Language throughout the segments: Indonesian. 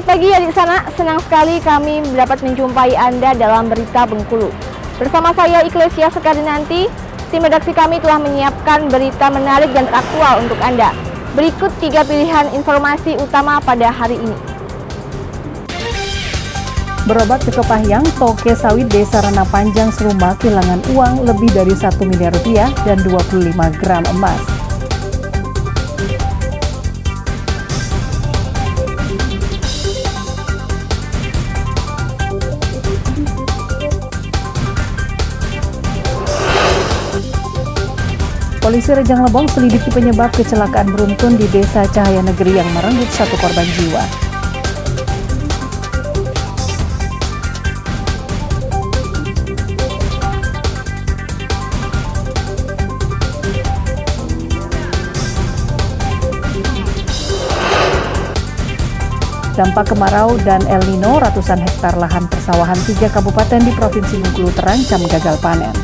Selamat pagi ya di sana, senang sekali kami dapat menjumpai Anda dalam Berita Bengkulu. Bersama saya Ikhlesia Sekardinanti, tim redaksi kami telah menyiapkan berita menarik dan teraktual untuk Anda. Berikut 3 pilihan informasi utama pada hari ini. Berobat ke Kepahyang, toke sawit Desa Rana Panjang Seruma kehilangan uang lebih dari 1 miliar rupiah dan 25 gram emas. Polisi Rejang Lebong selidiki penyebab kecelakaan beruntun di Desa Cahaya Negeri yang merenggut 1 korban jiwa. Dampak kemarau dan El Nino, ratusan hektar lahan persawahan 3 kabupaten di Provinsi Bengkulu terancam gagal panen.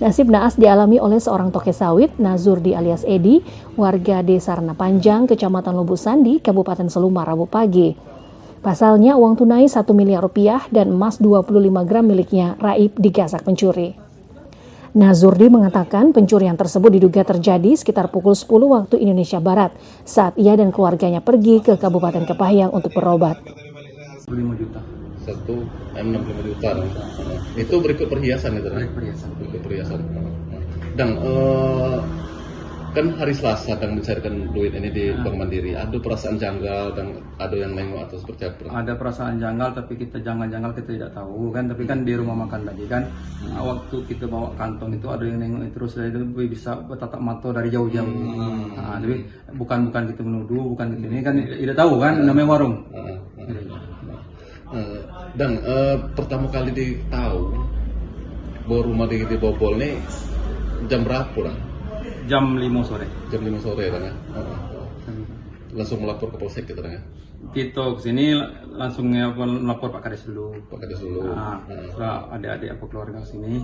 Nasib naas dialami oleh seorang toke sawit, Nazurdi alias Edi, warga Desa Rana Panjang, Kecamatan Lubuk Sandi, Kabupaten Seluma, Rabu pagi. Pasalnya, uang tunai 1 miliar rupiah dan emas 25 gram miliknya raib digasak pencuri. Nazurdi mengatakan pencurian tersebut diduga terjadi sekitar pukul 10 waktu Indonesia Barat saat ia dan keluarganya pergi ke Kabupaten Kepahyang untuk berobat. 5 juta. 65 juta. Itu berikut perhiasan itu kan? Berikut perhiasan. Dan kan hari Selasa dan mencarikan duit ini di Bank Mandiri. Ada perasaan janggal dan ada yang nengok atau seperti apa? Ada perasaan janggal tapi kita janggal kita tidak tahu kan. Tapi kan di rumah makan tadi kan waktu kita bawa kantong itu ada yang nengok terus dari itu bisa bertatap mata dari jauh-jauh. Nah, tapi bukan kita menuduh, bukan kita ini kan tidak tahu kan namanya warung. Dan pertama kali ditahu bahwa rumah dibobol nih jam berapa lah? Jam 5 sore. Jam 5 sore kan ya? Langsung melapor ke polsek gitu kan ya? Kita kesini langsung melapor Pak Kades dulu. Pak Kades dulu. Nah, setelah adik-adik apa keluarga sini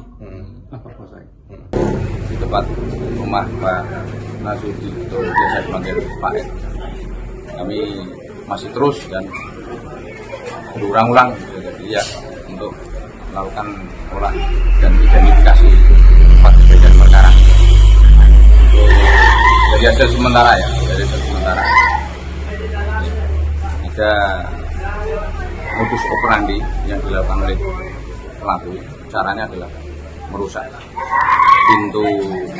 lapor polsek. Di tempat rumah Pak Nazurdi atau biasa dipanggil Pak Ed. Kami masih terus dan berulang-ulang ya untuk melakukan olah dan identifikasi tempat kejadian perkara. Untuk dari hasil sementara ada modus operandi yang dilakukan oleh pelaku. Caranya adalah merusak pintu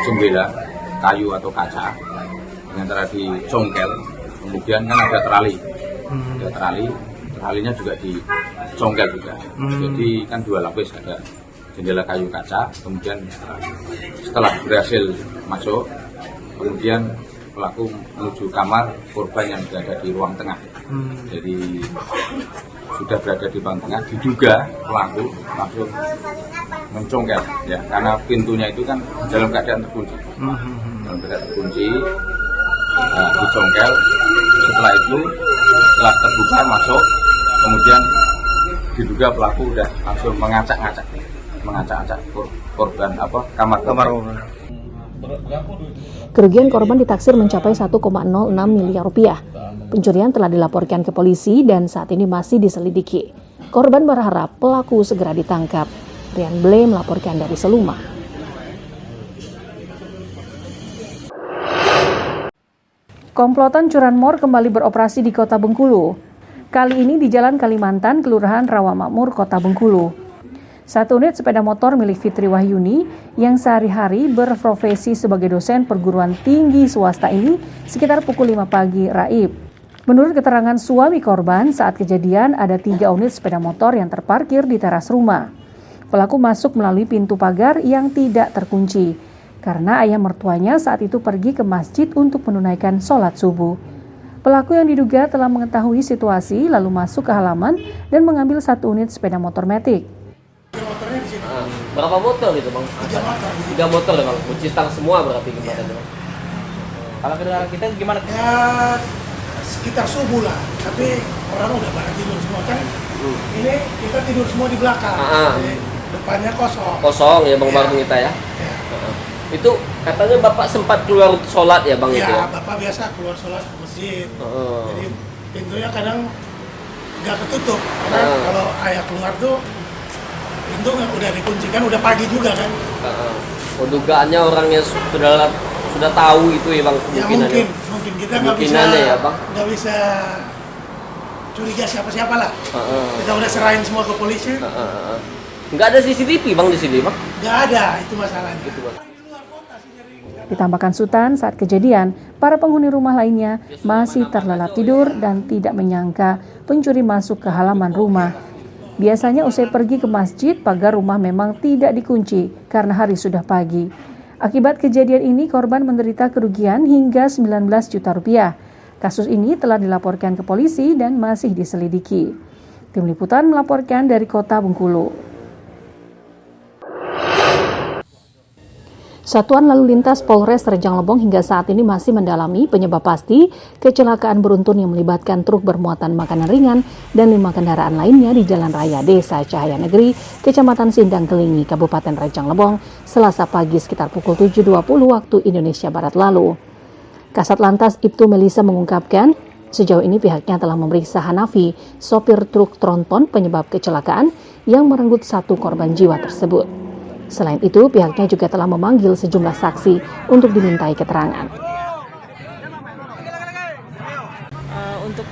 jendela kayu atau kaca dengan cara dicongkel. Kemudian kan ada talinya juga dicongkel juga. Jadi kan 2 lapis, ada jendela kayu kaca. Kemudian setelah berhasil masuk, kemudian pelaku menuju kamar korban yang berada di ruang tengah. Jadi sudah berada di ruang tengah, diduga pelaku langsung mencongkel ya, karena pintunya itu kan dalam keadaan terkunci. Dicongkel. Setelah itu, setelah terbuka masuk, kemudian diduga pelaku udah langsung mengacak-acak korban kamar. Kerugian korban ditaksir mencapai 1,06 miliar rupiah. Pencurian telah dilaporkan ke polisi dan saat ini masih diselidiki. Korban berharap pelaku segera ditangkap. Rian Blay melaporkan dari Seluma. Komplotan curanmor kembali beroperasi di Kota Bengkulu. Kali ini di Jalan Kalimantan, Kelurahan Rawamakmur, Kota Bengkulu. 1 unit sepeda motor milik Fitri Wahyuni yang sehari-hari berprofesi sebagai dosen perguruan tinggi swasta ini sekitar pukul 5 pagi raib. Menurut keterangan suami korban, saat kejadian ada 3 unit sepeda motor yang terparkir di teras rumah. Pelaku masuk melalui pintu pagar yang tidak terkunci, karena ayah mertuanya saat itu pergi ke masjid untuk menunaikan sholat subuh. Pelaku yang diduga telah mengetahui situasi lalu masuk ke halaman dan mengambil 1 unit sepeda motor Matic. Berapa motor gitu bang? 3 motor ya bang, bercitang semua berarti gimana bang? Kalau kedengaran kita gimana? Ya sekitar subuh lah, tapi orang udah pada tidur semua kan. Ini kita tidur semua di belakang, jadi depannya kosong. Kosong ya bang, baru kita ya. Itu katanya bapak sempat keluar untuk sholat ya bang? Ya, itu ya? Bapak biasa keluar sholat ke masjid. Jadi pintunya kadang nggak ketutup, karena kalau ayah keluar tuh pintu udah dikuncikan, udah pagi juga kan. Dugaannya orangnya sudah tahu itu ya bang, ya mungkin kita nggak bisa ya, nggak bisa curiga siapa-siapa lah. Kita udah serahin semua ke polisi. Nggak ada CCTV bang di sini bang? Nggak ada, itu masalahnya. Ditambahkan Sutan, saat kejadian, para penghuni rumah lainnya masih terlelap tidur dan tidak menyangka pencuri masuk ke halaman rumah. Biasanya usai pergi ke masjid, pagar rumah memang tidak dikunci karena hari sudah pagi. Akibat kejadian ini, korban menderita kerugian hingga 19 juta rupiah. Kasus ini telah dilaporkan ke polisi dan masih diselidiki. Tim Liputan melaporkan dari Kota Bengkulu. Satuan Lalu Lintas Polres Rejang Lebong hingga saat ini masih mendalami penyebab pasti kecelakaan beruntun yang melibatkan truk bermuatan makanan ringan dan 5 kendaraan lainnya di Jalan Raya Desa Cahaya Negeri, Kecamatan Sindang Kelingi, Kabupaten Rejang Lebong, Selasa pagi sekitar pukul 7.20 waktu Indonesia Barat lalu. Kasat Lantas Ibtu Melisa mengungkapkan, sejauh ini pihaknya telah memeriksa Hanafi, sopir truk tronton penyebab kecelakaan yang merenggut 1 korban jiwa tersebut. Selain itu, pihaknya juga telah memanggil sejumlah saksi untuk dimintai keterangan. Untuk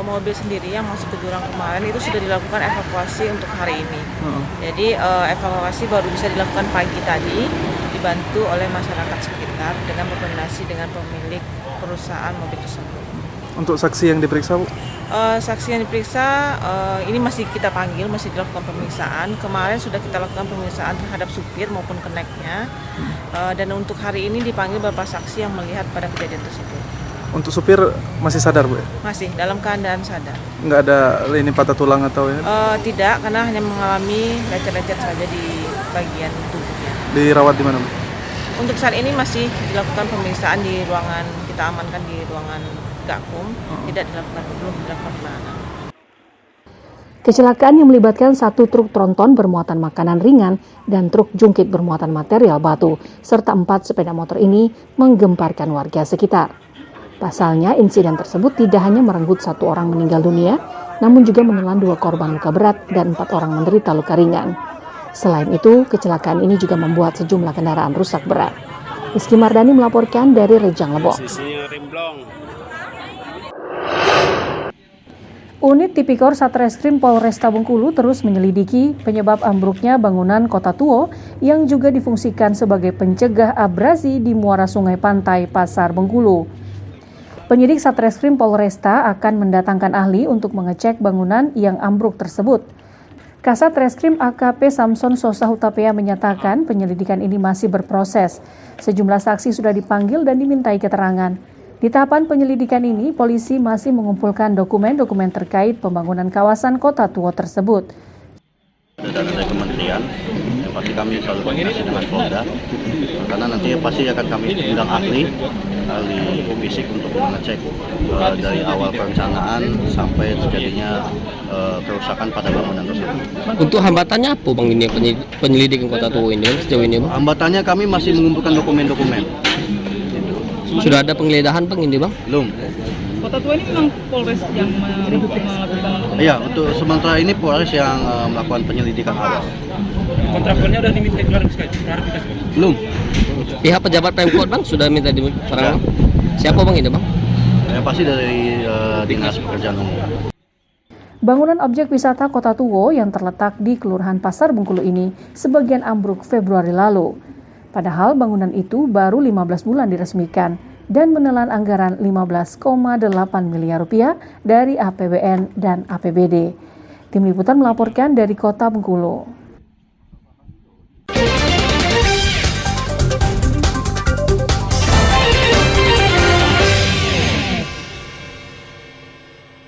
mobil sendiri yang masuk ke jurang kemarin itu sudah dilakukan evakuasi untuk hari ini. Jadi evakuasi baru bisa dilakukan pagi tadi, dibantu oleh masyarakat sekitar dengan berkoordinasi dengan pemilik perusahaan mobil tersebut. Untuk saksi yang diperiksa, Bu? Saksi yang diperiksa ini masih kita panggil, masih dilakukan pemeriksaan. Kemarin sudah kita lakukan pemeriksaan terhadap supir maupun keneknya. Dan untuk hari ini dipanggil beberapa saksi yang melihat pada kejadian tersebut. Untuk supir masih sadar, Bu? Masih dalam keadaan sadar. Nggak ada ini patah tulang atau ya? Tidak, karena hanya mengalami lecet-lecet saja di bagian tubuhnya. Dirawat di mana, Bu? Untuk saat ini masih dilakukan pemeriksaan di ruangan, kita amankan di ruangan Gakum, belum dilakukan penahanan. Kecelakaan yang melibatkan 1 truk tronton bermuatan makanan ringan dan truk jungkit bermuatan material batu, serta 4 sepeda motor ini menggemparkan warga sekitar. Pasalnya, insiden tersebut tidak hanya merenggut 1 orang meninggal dunia, namun juga menelan 2 korban luka berat dan 4 orang menderita luka ringan. Selain itu, kecelakaan ini juga membuat sejumlah kendaraan rusak berat. Rizky Mardani melaporkan dari Rejang Lebong. Unit Tipikor Satreskrim Polresta Bengkulu terus menyelidiki penyebab ambruknya bangunan Kota Tuo yang juga difungsikan sebagai pencegah abrasi di muara sungai pantai Pasar Bengkulu. Penyidik Satreskrim Polresta akan mendatangkan ahli untuk mengecek bangunan yang ambruk tersebut. Kasat Reskrim AKP Samson Sosa Hutapea menyatakan penyelidikan ini masih berproses. Sejumlah saksi sudah dipanggil dan dimintai keterangan. Di tahapan penyelidikan ini, polisi masih mengumpulkan dokumen-dokumen terkait pembangunan kawasan Kota Tuo tersebut. Dari kementerian, yang pasti kami selalu koordinasi dengan Polda, karena nanti pasti akan kami undang ahli fisik untuk mengecek dari awal perencanaan sampai terjadinya kerusakan pada bangunan tersebut. Untuk hambatannya apa Bang ini penyelidikan Kota Tuo ini sejauh ini Bang? Hambatannya kami masih mengumpulkan dokumen-dokumen. Sudah ada penggeledahan Bang ini Bang? Belum. Kota Tuo ini memang Polres yang melakukan? Iya, untuk sementara ini Polres yang melakukan penyelidikan awal. Kontraktornya udah diminta klarifikasi? Belum. Pihak pejabat Pemkot Bang sudah minta keterangan? Siapa Bang ini Bang? Yang pasti dari Dinas Pekerjaan Umum. Bangunan objek wisata Kota Tuo yang terletak di Kelurahan Pasar Bengkulu ini sebagian ambruk Februari lalu. Padahal bangunan itu baru 15 bulan diresmikan dan menelan anggaran 15,8 miliar rupiah dari APBN dan APBD. Tim Liputan melaporkan dari Kota Bengkulu.